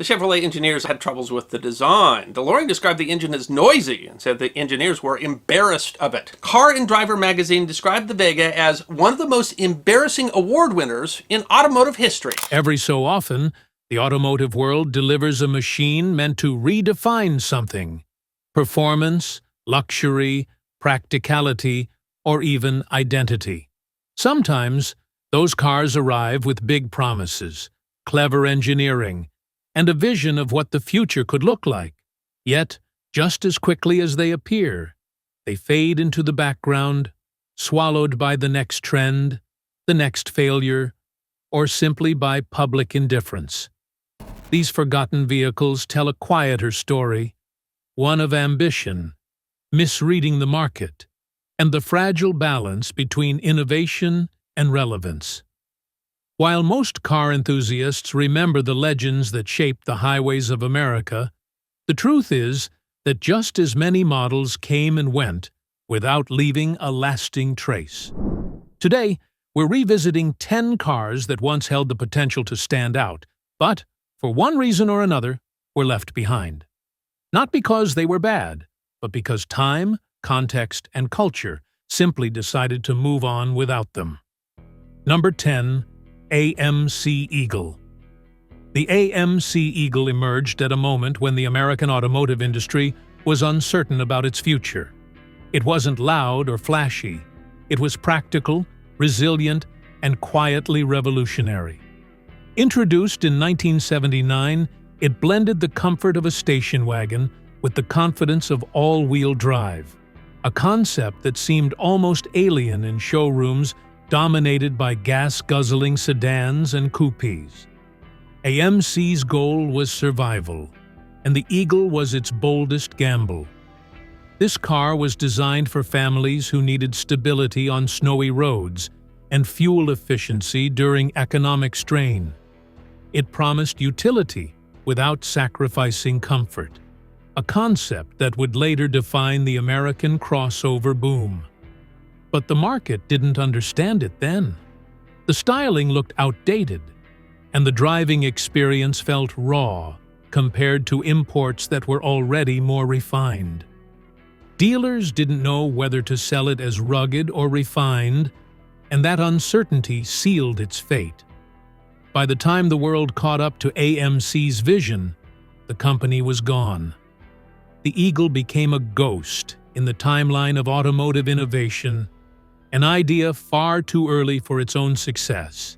The Chevrolet engineers had troubles with the design. DeLorean described the engine as noisy and said the engineers were embarrassed of it. Car and Driver magazine described the Vega as one of the most embarrassing award winners in automotive history. Every so often, the automotive world delivers a machine meant to redefine something: performance, luxury, practicality, or even identity. Sometimes, those cars arrive with big promises, clever engineering, and a vision of what the future could look like. Yet, just as quickly as they appear, they fade into the background, swallowed by the next trend, the next failure, or simply by public indifference. These forgotten vehicles tell a quieter story, one of ambition, misreading the market, and the fragile balance between innovation and relevance. While most car enthusiasts remember the legends that shaped the highways of America, the truth is that just as many models came and went without leaving a lasting trace. Today, we're revisiting 10 cars that once held the potential to stand out, but, for one reason or another, were left behind. Not because they were bad, but because time, context, and culture simply decided to move on without them. Number 10. AMC Eagle. The AMC Eagle emerged at a moment when the American automotive industry was uncertain about its future. It wasn't loud or flashy. It was practical, resilient, and quietly revolutionary. Introduced in 1979, it blended the comfort of a station wagon with the confidence of all-wheel drive, a concept that seemed almost alien in showrooms dominated by gas-guzzling sedans and coupes. AMC's goal was survival, and the Eagle was its boldest gamble. This car was designed for families who needed stability on snowy roads and fuel efficiency during economic strain. It promised utility without sacrificing comfort, a concept that would later define the American crossover boom. But the market didn't understand it then. The styling looked outdated, and the driving experience felt raw compared to imports that were already more refined. Dealers didn't know whether to sell it as rugged or refined, and that uncertainty sealed its fate. By the time the world caught up to AMC's vision, the company was gone. The Eagle became a ghost in the timeline of automotive innovation, an idea far too early for its own success.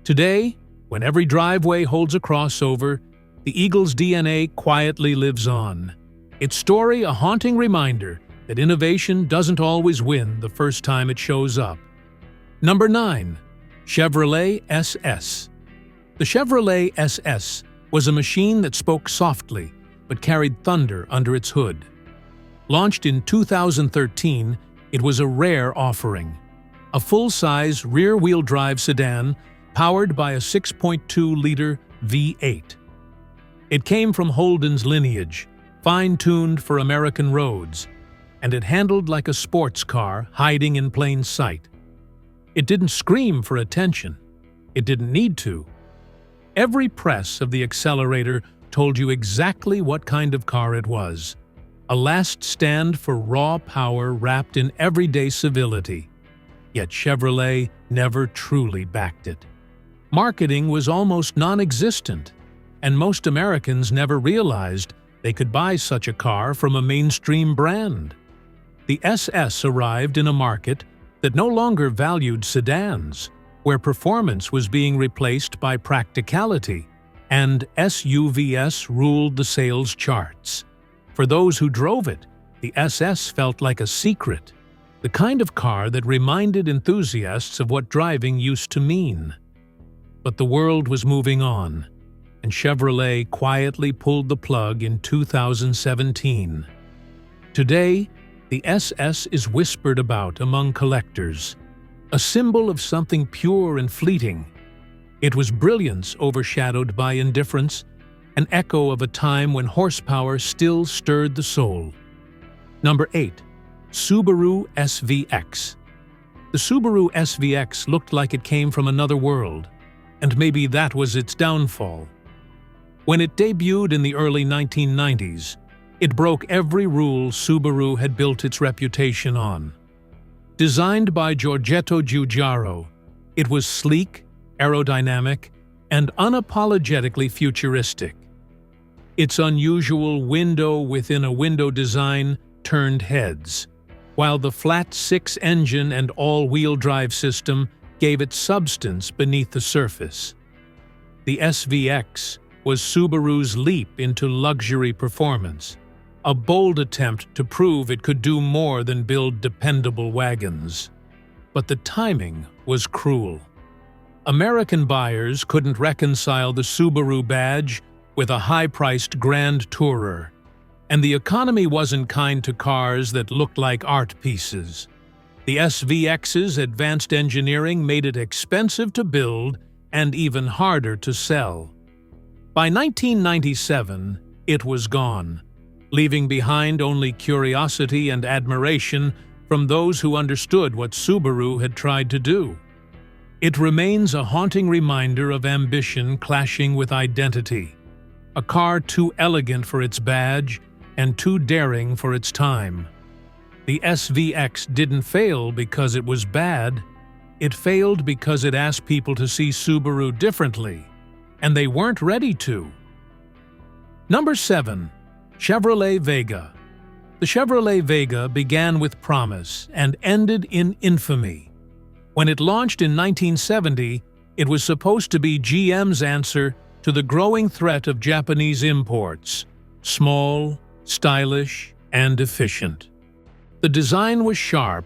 Today, when every driveway holds a crossover, the Eagle's DNA quietly lives on. Its story a haunting reminder that innovation doesn't always win the first time it shows up. Number 9. Chevrolet SS. The Chevrolet SS was a machine that spoke softly but carried thunder under its hood. Launched in 2013, it was a rare offering, a full-size rear-wheel drive sedan powered by a 6.2-liter V8. It came from Holden's lineage, fine-tuned for American roads, and it handled like a sports car hiding in plain sight. It didn't scream for attention. It didn't need to. Every press of the accelerator told you exactly what kind of car it was. A last stand for raw power wrapped in everyday civility. Yet Chevrolet never truly backed it. Marketing was almost non-existent, and most Americans never realized they could buy such a car from a mainstream brand. The SS arrived in a market that no longer valued sedans, where performance was being replaced by practicality, and SUVs ruled the sales charts. For those who drove it, the SS felt like a secret, the kind of car that reminded enthusiasts of what driving used to mean. But the world was moving on, and Chevrolet quietly pulled the plug in 2017. Today, the SS is whispered about among collectors, a symbol of something pure and fleeting. It was brilliance overshadowed by indifference, an echo of a time when horsepower still stirred the soul. Number 8. Subaru SVX. The Subaru SVX looked like it came from another world, and maybe that was its downfall. When it debuted in the early 1990s, it broke every rule Subaru had built its reputation on. Designed by Giorgetto Giugiaro, it was sleek, aerodynamic, and unapologetically futuristic. Its unusual window-within-a-window design turned heads, while the flat-six engine and all-wheel drive system gave it substance beneath the surface. The SVX was Subaru's leap into luxury performance, a bold attempt to prove it could do more than build dependable wagons. But the timing was cruel. American buyers couldn't reconcile the Subaru badge with a high-priced Grand Tourer, and the economy wasn't kind to cars that looked like art pieces. The SVX's advanced engineering made it expensive to build and even harder to sell. By 1997, it was gone, leaving behind only curiosity and admiration from those who understood what Subaru had tried to do. It remains a haunting reminder of ambition clashing with identity, a car too elegant for its badge and too daring for its time. The SVX didn't fail because it was bad. It failed because it asked people to see Subaru differently, and they weren't ready to. Number 7. Chevrolet Vega. The Chevrolet Vega began with promise and ended in infamy. When it launched in 1970, it was supposed to be GM's answer to the growing threat of Japanese imports: small, stylish, and efficient. The design was sharp,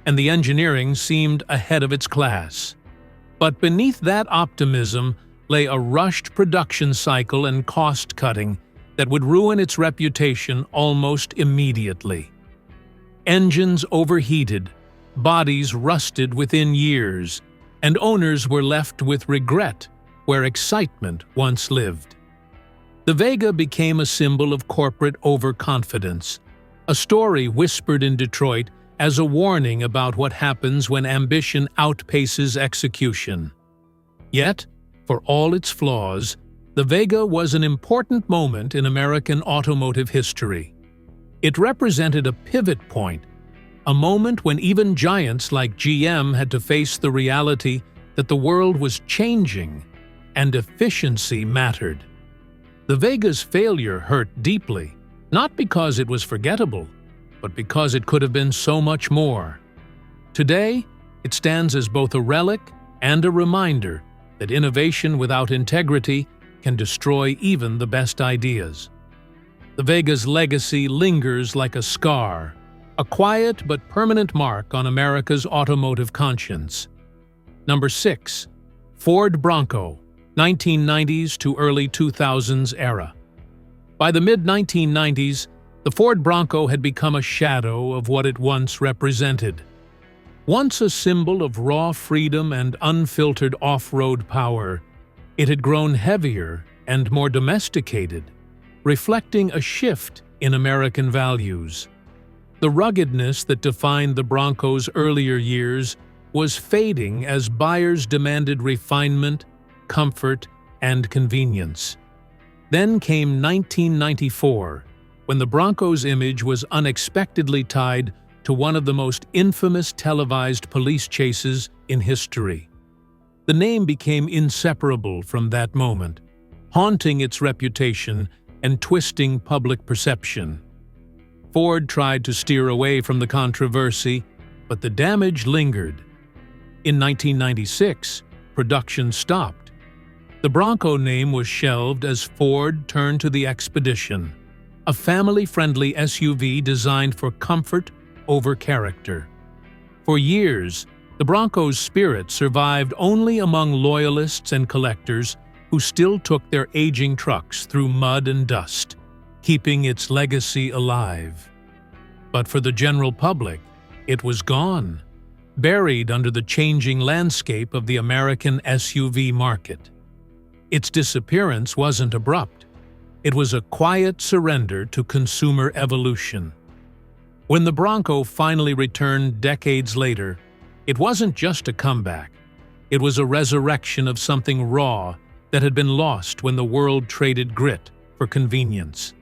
and the engineering seemed ahead of its class. But beneath that optimism lay a rushed production cycle and cost-cutting that would ruin its reputation almost immediately. Engines overheated, bodies rusted within years, and owners were left with regret where excitement once lived. The Vega became a symbol of corporate overconfidence, a story whispered in Detroit as a warning about what happens when ambition outpaces execution. Yet, for all its flaws, the Vega was an important moment in American automotive history. It represented a pivot point, a moment when even giants like GM had to face the reality that the world was changing and efficiency mattered. The Vega's failure hurt deeply, not because it was forgettable, but because it could have been so much more. Today, it stands as both a relic and a reminder that innovation without integrity can destroy even the best ideas. The Vega's legacy lingers like a scar, a quiet but permanent mark on America's automotive conscience. Number 6. Ford Bronco, 1990s to early 2000s era. By the mid-1990s, the Ford Bronco had become a shadow of what it once represented. Once a symbol of raw freedom and unfiltered off-road power, it had grown heavier and more domesticated, reflecting a shift in American values. The ruggedness that defined the Bronco's earlier years was fading as buyers demanded refinement, comfort, and convenience. Then came 1994, when the Bronco's image was unexpectedly tied to one of the most infamous televised police chases in history. The name became inseparable from that moment, haunting its reputation and twisting public perception. Ford tried to steer away from the controversy, but the damage lingered. In 1996, production stopped. The Bronco name was shelved as Ford turned to the Expedition, a family-friendly SUV designed for comfort over character. For years, the Bronco's spirit survived only among loyalists and collectors who still took their aging trucks through mud and dust, keeping its legacy alive. But for the general public, it was gone, buried under the changing landscape of the American SUV market. Its disappearance wasn't abrupt. It was a quiet surrender to consumer evolution. When the Bronco finally returned decades later, it wasn't just a comeback. It was a resurrection of something raw that had been lost when the world traded grit for convenience.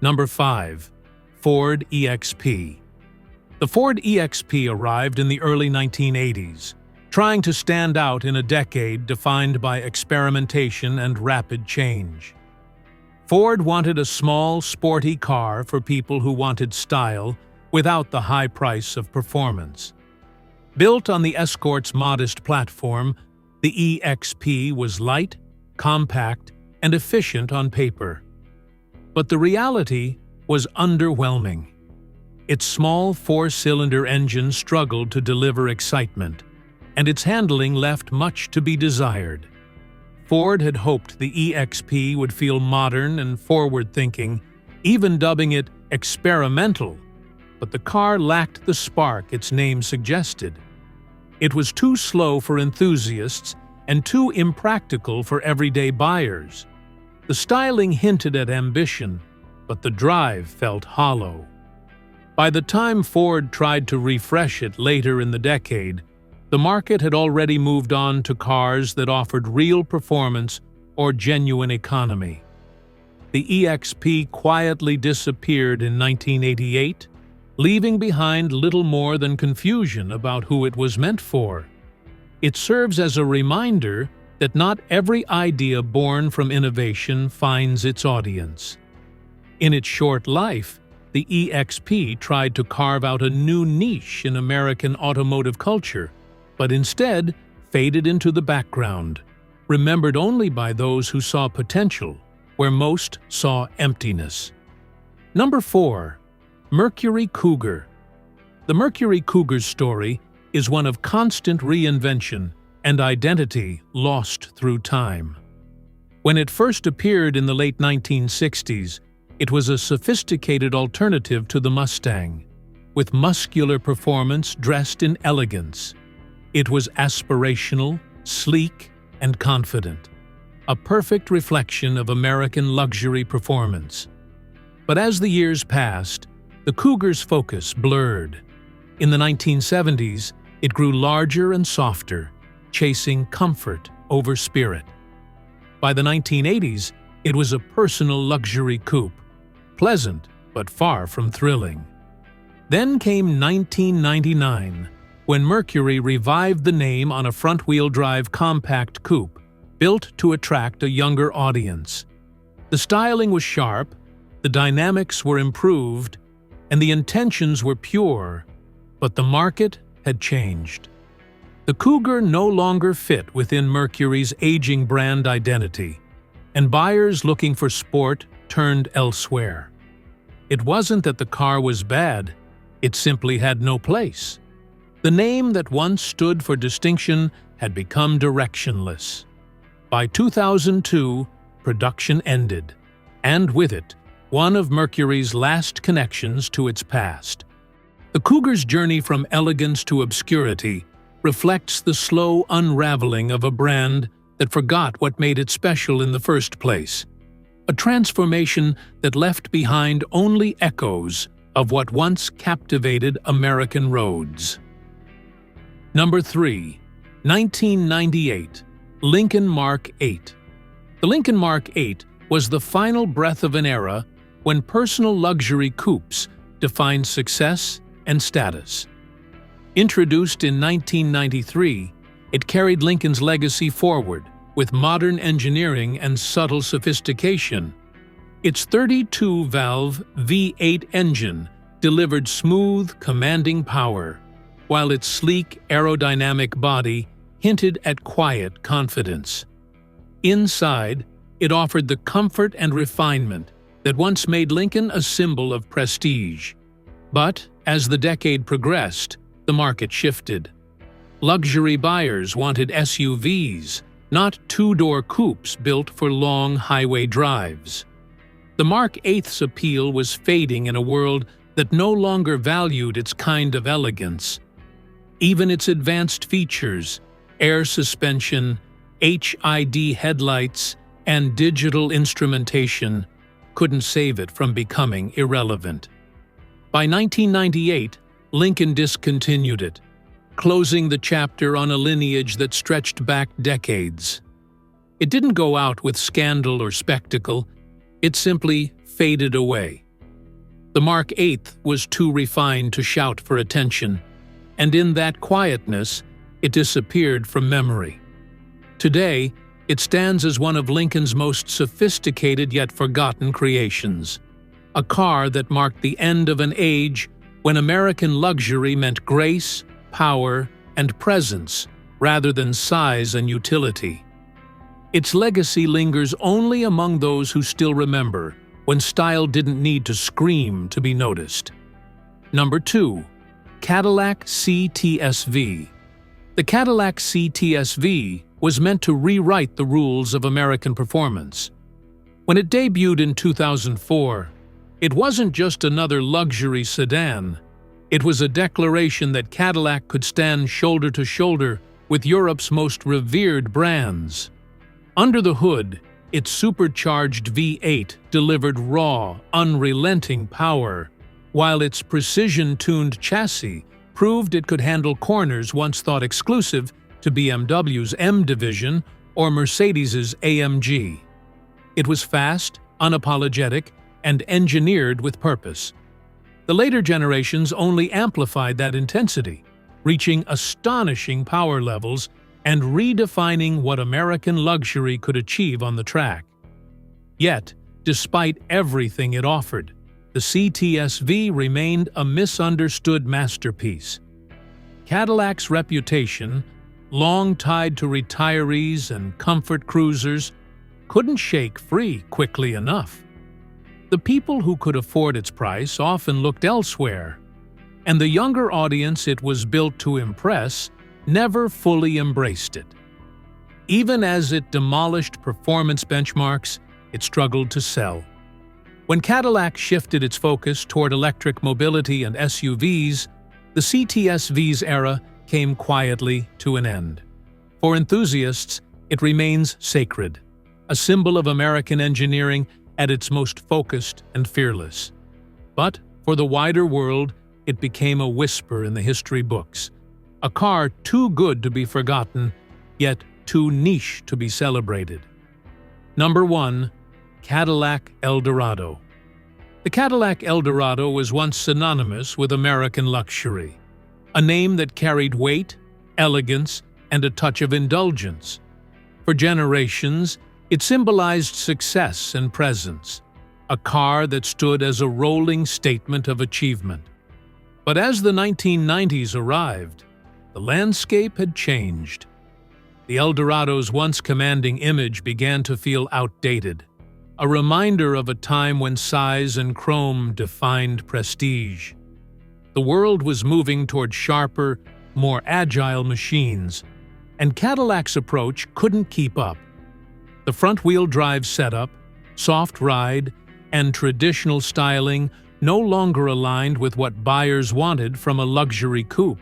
Number 5. Ford EXP. The Ford EXP arrived in the early 1980s, trying to stand out in a decade defined by experimentation and rapid change. Ford wanted a small, sporty car for people who wanted style without the high price of performance. Built on the Escort's modest platform, the EXP was light, compact, and efficient on paper. But the reality was underwhelming. Its small four-cylinder engine struggled to deliver excitement, and its handling left much to be desired. Ford had hoped the EXP would feel modern and forward-thinking, even dubbing it experimental, but the car lacked the spark its name suggested. It was too slow for enthusiasts and too impractical for everyday buyers. The styling hinted at ambition, but the drive felt hollow. By the time Ford tried to refresh it later in the decade, the market had already moved on to cars that offered real performance or genuine economy. The EXP quietly disappeared in 1988, leaving behind little more than confusion about who it was meant for. It serves as a reminder that not every idea born from innovation finds its audience. In its short life, the EXP tried to carve out a new niche in American automotive culture, but instead faded into the background, remembered only by those who saw potential, where most saw emptiness. Number 4. Mercury Cougar. The Mercury Cougar's story is one of constant reinvention and identity lost through time. When it first appeared in the late 1960s, it was a sophisticated alternative to the Mustang, with muscular performance dressed in elegance. It was aspirational, sleek, and confident, a perfect reflection of American luxury performance. But as the years passed, the Cougar's focus blurred. In the 1970s, it grew larger and softer, chasing comfort over spirit. By the 1980s, it was a personal luxury coupe, pleasant but far from thrilling. Then came 1999, when Mercury revived the name on a front-wheel drive compact coupe, built to attract a younger audience. The styling was sharp, the dynamics were improved, and the intentions were pure, but the market had changed. The Cougar no longer fit within Mercury's aging brand identity, and buyers looking for sport turned elsewhere. It wasn't that the car was bad, it simply had no place. The name that once stood for distinction had become directionless. By 2002, production ended, and with it, one of Mercury's last connections to its past. The Cougar's journey from elegance to obscurity reflects the slow unraveling of a brand that forgot what made it special in the first place. A transformation that left behind only echoes of what once captivated American roads. Number 3. 1998. Lincoln Mark 8. The Lincoln Mark 8 was the final breath of an era when personal luxury coupes defined success and status. Introduced in 1993, it carried Lincoln's legacy forward with modern engineering and subtle sophistication. Its 32-valve V8 engine delivered smooth, commanding power, while its sleek, aerodynamic body hinted at quiet confidence. Inside, it offered the comfort and refinement that once made Lincoln a symbol of prestige. But as the decade progressed, the market shifted. Luxury buyers wanted SUVs, not two-door coupes built for long highway drives. The Mark 8's appeal was fading in a world that no longer valued its kind of elegance. Even its advanced features, air suspension, HID headlights, and digital instrumentation couldn't save it from becoming irrelevant. By 1998, Lincoln discontinued it, closing the chapter on a lineage that stretched back decades. It didn't go out with scandal or spectacle, it simply faded away. The Mark VIII was too refined to shout for attention, and in that quietness, it disappeared from memory. Today, it stands as one of Lincoln's most sophisticated yet forgotten creations, a car that marked the end of an age when American luxury meant grace, power, and presence rather than size and utility. Its legacy lingers only among those who still remember when style didn't need to scream to be noticed. Number 2. Cadillac CTS-V. The Cadillac CTS-V was meant to rewrite the rules of American performance. When it debuted in 2004, it wasn't just another luxury sedan. It was a declaration that Cadillac could stand shoulder to shoulder with Europe's most revered brands. Under the hood, its supercharged V8 delivered raw, unrelenting power, while its precision-tuned chassis proved it could handle corners once thought exclusive to BMW's M division or Mercedes's AMG. It was fast, unapologetic, and engineered with purpose. The later generations only amplified that intensity, reaching astonishing power levels and redefining what American luxury could achieve on the track. Yet, despite everything it offered, the CTS-V remained a misunderstood masterpiece. Cadillac's reputation, long tied to retirees and comfort cruisers, couldn't shake free quickly enough. The people who could afford its price often looked elsewhere, and the younger audience it was built to impress never fully embraced it. Even as it demolished performance benchmarks, it struggled to sell. When Cadillac shifted its focus toward electric mobility and SUVs, the CTS-V's era came quietly to an end. For enthusiasts, it remains sacred, a symbol of American engineering at its most focused and fearless. But for the wider world, it became a whisper in the history books, a car too good to be forgotten, yet too niche to be celebrated. Number 1. Cadillac El Dorado. The Cadillac El Dorado was once synonymous with American luxury, a name that carried weight, elegance, and a touch of indulgence. For generations, it symbolized success and presence, a car that stood as a rolling statement of achievement. But as the 1990s arrived, the landscape had changed. The El Dorado's once commanding image began to feel outdated, a reminder of a time when size and chrome defined prestige. The world was moving toward sharper, more agile machines, and Cadillac's approach couldn't keep up. The front-wheel drive setup, soft ride, and traditional styling no longer aligned with what buyers wanted from a luxury coupe.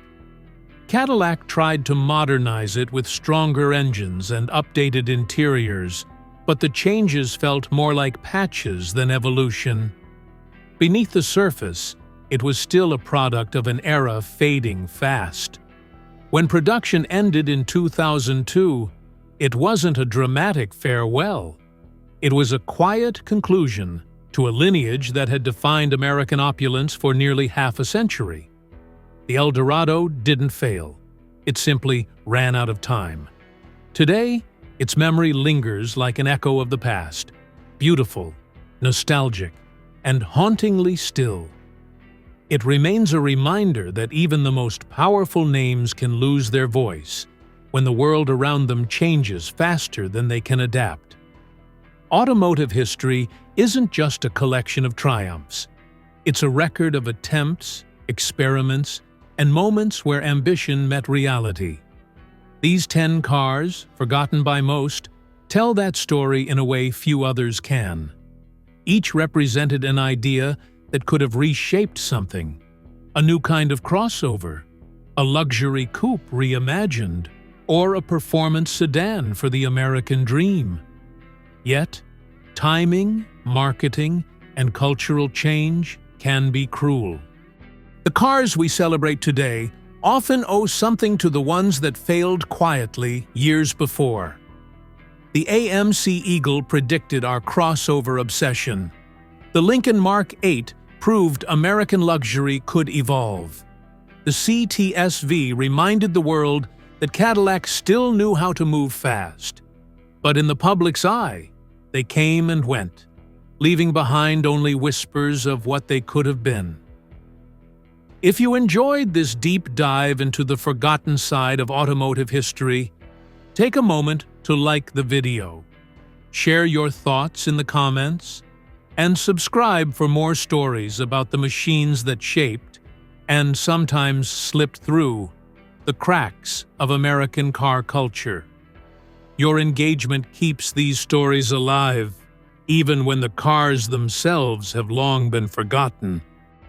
Cadillac tried to modernize it with stronger engines and updated interiors, but the changes felt more like patches than evolution. Beneath the surface, it was still a product of an era fading fast. When production ended in 2002, it wasn't a dramatic farewell. It was a quiet conclusion to a lineage that had defined American opulence for nearly half a century. The El Dorado didn't fail. It simply ran out of time. Today, its memory lingers like an echo of the past, beautiful, nostalgic, and hauntingly still. It remains a reminder that even the most powerful names can lose their voice when the world around them changes faster than they can adapt. Automotive history isn't just a collection of triumphs. It's a record of attempts, experiments, and moments where ambition met reality. These 10 cars, forgotten by most, tell that story in a way few others can. Each represented an idea that could have reshaped something, a new kind of crossover, a luxury coupe reimagined, or a performance sedan for the American dream. Yet, timing, marketing, and cultural change can be cruel. The cars we celebrate today often owe something to the ones that failed quietly years before. The AMC Eagle predicted our crossover obsession. The Lincoln Mark 8 proved American luxury could evolve. The CTS-V reminded the world that Cadillac still knew how to move fast. But in the public's eye, they came and went, leaving behind only whispers of what they could have been. If you enjoyed this deep dive into the forgotten side of automotive history, take a moment to like the video, share your thoughts in the comments, and subscribe for more stories about the machines that shaped, and sometimes slipped through, the cracks of American car culture. Your engagement keeps these stories alive, even when the cars themselves have long been forgotten.